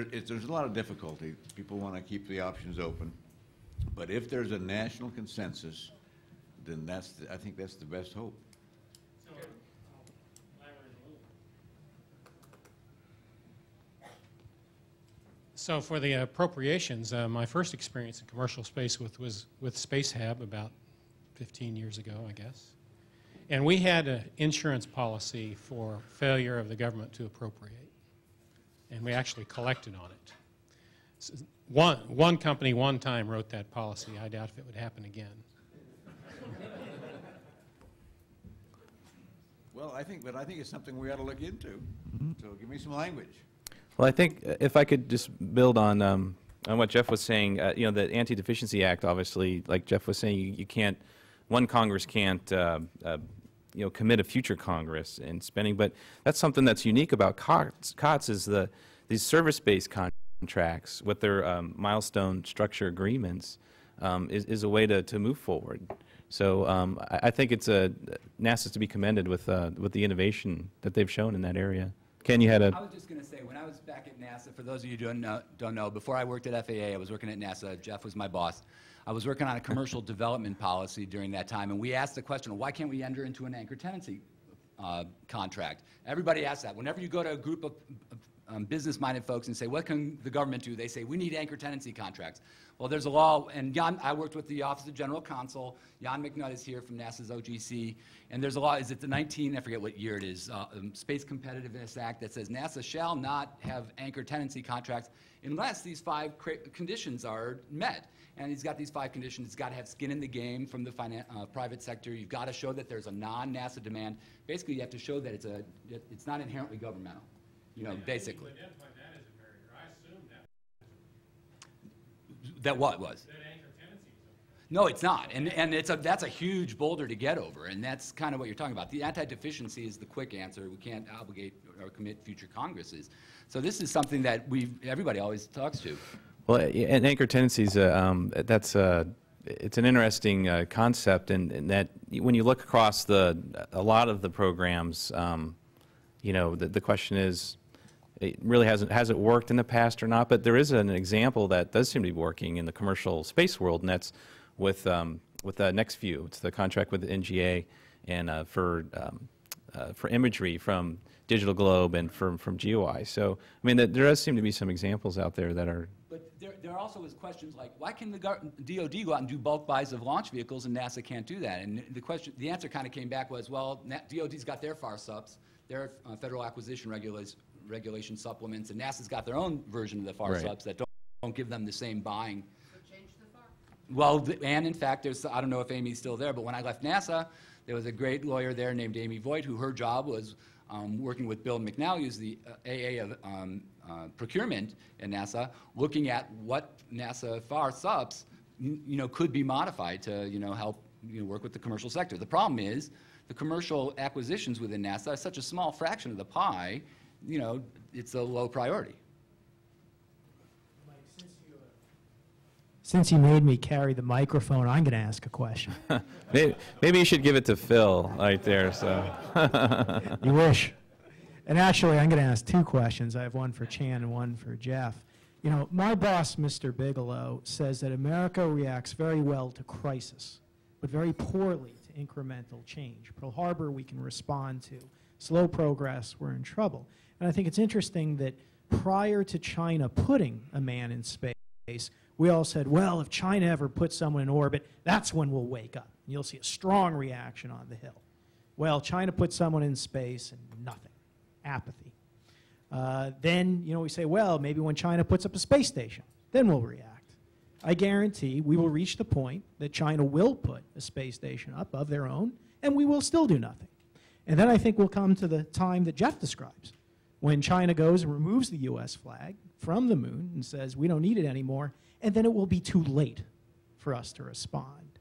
there's a lot of difficulty. People want to keep the options open. But if there's a national consensus, then I think that's the best hope. So for the appropriations, my first experience in commercial space was with Space Hab about 15 years ago, I guess. And we had an insurance policy for failure of the government to appropriate. And we actually collected on it. So one company one time wrote that policy. I doubt if it would happen again. Well, I think it's something we ought to look into. So give me some language. Well, I think if I could just build on what Jeff was saying, you know, the Anti-Deficiency Act, obviously, like Jeff was saying, you can't, one Congress can't, you know, commit a future Congress in spending, but that's something that's unique about COTS is these service-based contracts with their milestone structure agreements is a way to move forward. So I think it's NASA's to be commended with the innovation that they've shown in that area. Ken, you had a... I was just going to say, when I was back at NASA, for those of you who don't know, before I worked at FAA, I was working at NASA. Jeff was my boss. I was working on a commercial development policy during that time, and we asked the question, why can't we enter into an anchor tenancy contract? Everybody asks that. Whenever you go to a group of business-minded folks and say, what can the government do? They say, we need anchor tenancy contracts. Well, there's a law, and I worked with the Office of General Counsel. Jan McNutt is here from NASA's OGC, and there's a law, is it the I forget what year it is, Space Competitiveness Act that says NASA shall not have anchor tenancy contracts unless these 5 conditions are met. And he's got these 5 conditions. It's got to have skin in the game from the private sector. You've got to show that there's a non-NASA demand. Basically, you have to show that it's not inherently governmental. You know, basically. That what was? No, it's not, and that's a huge boulder to get over, and that's kind of what you're talking about. The anti-deficiency is the quick answer. We can't obligate or commit future Congresses. So this is something that everybody always talks to. Well, and anchor tenancies, it's an interesting concept, and that when you look across a lot of the programs, you know, the question is, it really has it worked in the past or not? But there is an example that does seem to be working in the commercial space world, and that's with NextView. It's the contract with the NGA and for imagery from Digital Globe and from GeoEye. So I mean, there does seem to be some examples out there that are. But there also is questions like, why can the DoD go out and do bulk buys of launch vehicles and NASA can't do that? And the answer kind of came back was, well, DoD's got their FAR-SUPs, their Federal Acquisition Regulation supplements, and NASA's got their own version of the FAR-SUPs that don't give them the same buying. So change the FAR. Well, and in fact, I don't know if Amy's still there, but when I left NASA, there was a great lawyer there named Amy Voigt, who her job was working with Bill McNally, who's the AAA of procurement at NASA, looking at what NASA FAR-SUPs could be modified to help work with the commercial sector. The problem is the commercial acquisitions within NASA are such a small fraction of the pie. It's a low priority. Mike, since you made me carry the microphone, I'm going to ask a question. maybe you should give it to Phil right there. So you wish. And actually, I'm going to ask 2 questions. I have one for Chan and one for Jeff. My boss, Mr. Bigelow, says that America reacts very well to crisis, but very poorly to incremental change. Pearl Harbor, we can respond to. Slow progress, we're in trouble. And I think it's interesting that prior to China putting a man in space, we all said, well, if China ever puts someone in orbit, that's when we'll wake up. And you'll see a strong reaction on the Hill. Well, China put someone in space and nothing. Apathy. Then, we say, well, maybe when China puts up a space station, then we'll react. I guarantee we will reach the point that China will put a space station up of their own, and we will still do nothing. And then I think we'll come to the time that Jeff describes, when China goes and removes the U.S. flag from the moon and says, we don't need it anymore, and then it will be too late for us to respond.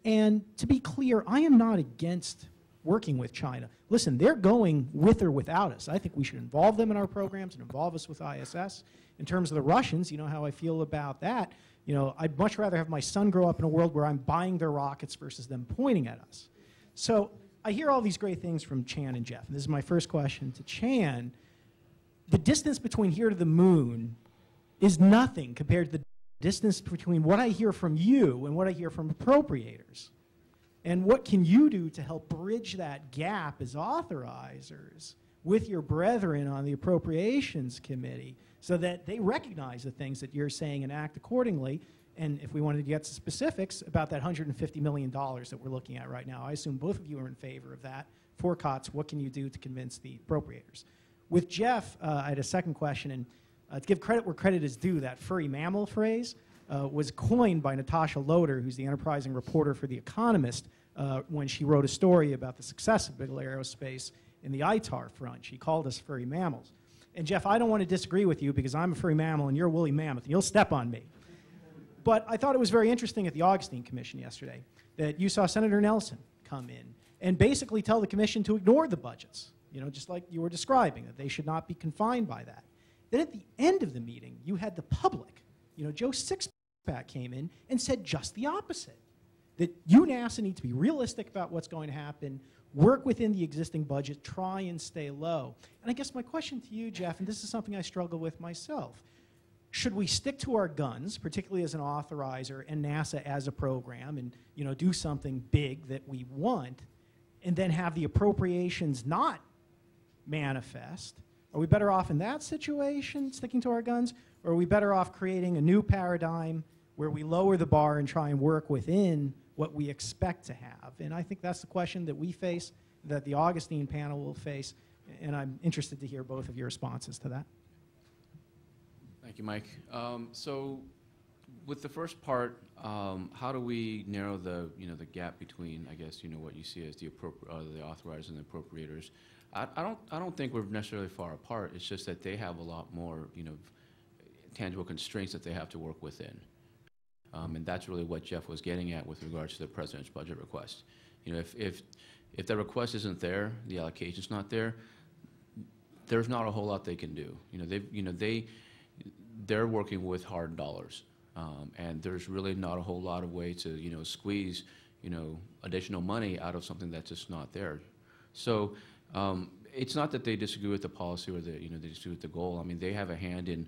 And to be clear, I am not against working with China. Listen, they're going with or without us. I think we should involve them in our programs and involve us with ISS. In terms of the Russians, you know how I feel about that. I'd much rather have my son grow up in a world where I'm buying their rockets versus them pointing at us. So I hear all these great things from Chan and Jeff. And this is my first question to Chan. The distance between here to the moon is nothing compared to the distance between what I hear from you and what I hear from appropriators. And what can you do to help bridge that gap as authorizers with your brethren on the Appropriations Committee so that they recognize the things that you're saying and act accordingly? And if we wanted to get specifics about that $150 million that we're looking at right now, I assume both of you are in favor of that. For COTS, what can you do to convince the appropriators? With Jeff, I had a second question, and to give credit where credit is due, that furry mammal phrase was coined by Natasha Loder, who's the enterprising reporter for The Economist, when she wrote a story about the success of Bigelow Aerospace in the ITAR front. She called us furry mammals. And Jeff, I don't want to disagree with you because I'm a furry mammal and you're a woolly mammoth, and you'll step on me. But I thought it was very interesting at the Augustine Commission yesterday that you saw Senator Nelson come in and basically tell the commission to ignore the budgets, you know, just like you were describing, that they should not be confined by that. Then at the end of the meeting, you had the public, you know, Joe Sixpack came in and said just the opposite, that you, NASA, need to be realistic about what's going to happen, work within the existing budget, try and stay low. And I guess my question to you, Jeff, and this is something I struggle with myself, should we stick to our guns, particularly as an authorizer and NASA as a program, and, you know, do something big that we want, and then have the appropriations not manifest? Are we better off in that situation, sticking to our guns, or are we better off creating a new paradigm where we lower the bar and try and work within what we expect to have? And I think that's the question that we face, that the Augustine panel will face, and I'm interested to hear both of your responses to that. Thank you, Mike. So with the first part, how do we narrow the, the gap between, I guess, what you see as the authorizers and the appropriators? I don't think we're necessarily far apart. It's just that they have a lot more, tangible constraints that they have to work within. And that's really what Jeff was getting at with regards to the president's budget request. If the request isn't there, the allocation's not there, there's not a whole lot they can do. They're working with hard dollars, and there's really not a whole lot of way to squeeze additional money out of something that's just not there. So it's not that they disagree with the policy or they disagree with the goal. I mean, they have a hand in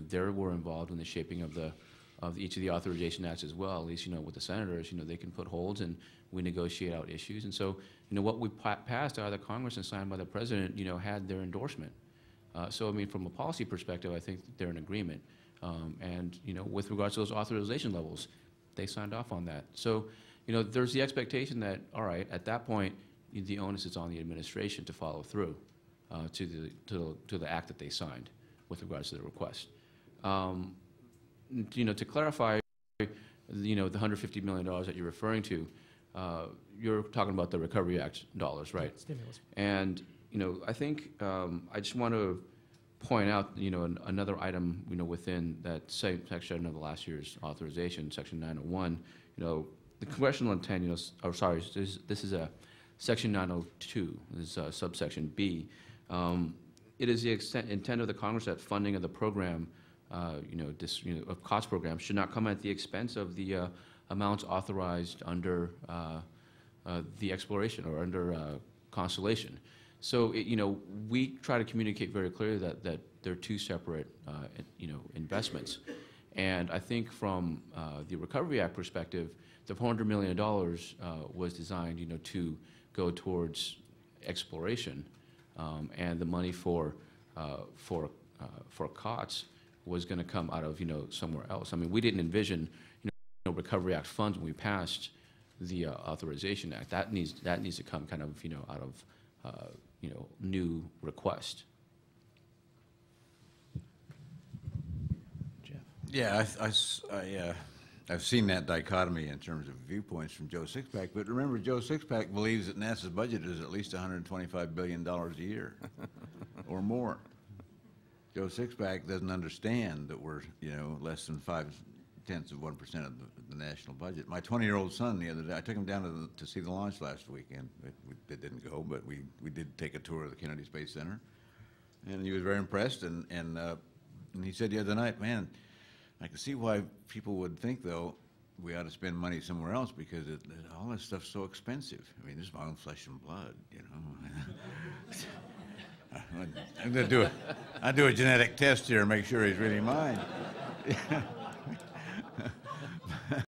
they were involved in the shaping of each of the authorization acts as well. At least with the senators, they can put holds and we negotiate out issues. And so what we passed out of the Congress and signed by the president had their endorsement. So I mean, from a policy perspective, I think they're in agreement. And with regards to those authorization levels, they signed off on that. So there's the expectation that, all right, at that point, the onus is on the administration to follow through to the act that they signed with regards to the request. To clarify, the $150 million that you're referring to, you're talking about the Recovery Act dollars, right? Stimulus. And I think I just want to point out, another item, within that same section of the last year's authorization, Section 901. The congressional intent, this is a Section 902. This is subsection B. It is the intent of the Congress that funding of the program, of cost programs, should not come at the expense of the amounts authorized under the exploration or under Constellation. So, we try to communicate very clearly that they're two separate, investments. And I think from the Recovery Act perspective, the $400 million was designed, to go towards exploration, and the money for COTS was going to come out of, somewhere else. I mean, we didn't envision, Recovery Act funds when we passed the Authorization Act. That needs to come kind of, out of new request. Jeff. Yeah, I've seen that dichotomy in terms of viewpoints from Joe Sixpack, but remember, Joe Sixpack believes that NASA's budget is at least $125 billion a year or more. Joe Sixpack doesn't understand that we're, less than 0.5% of the national budget. My 20-year-old son the other day, I took him down to see the launch last weekend. It didn't go, but we did take a tour of the Kennedy Space Center, and he was very impressed. And he said the other night, man, I can see why people would think, though, we ought to spend money somewhere else because all this stuff's so expensive. I mean, this is my own flesh and blood, I'm gonna do a genetic test here and make sure he's really mine.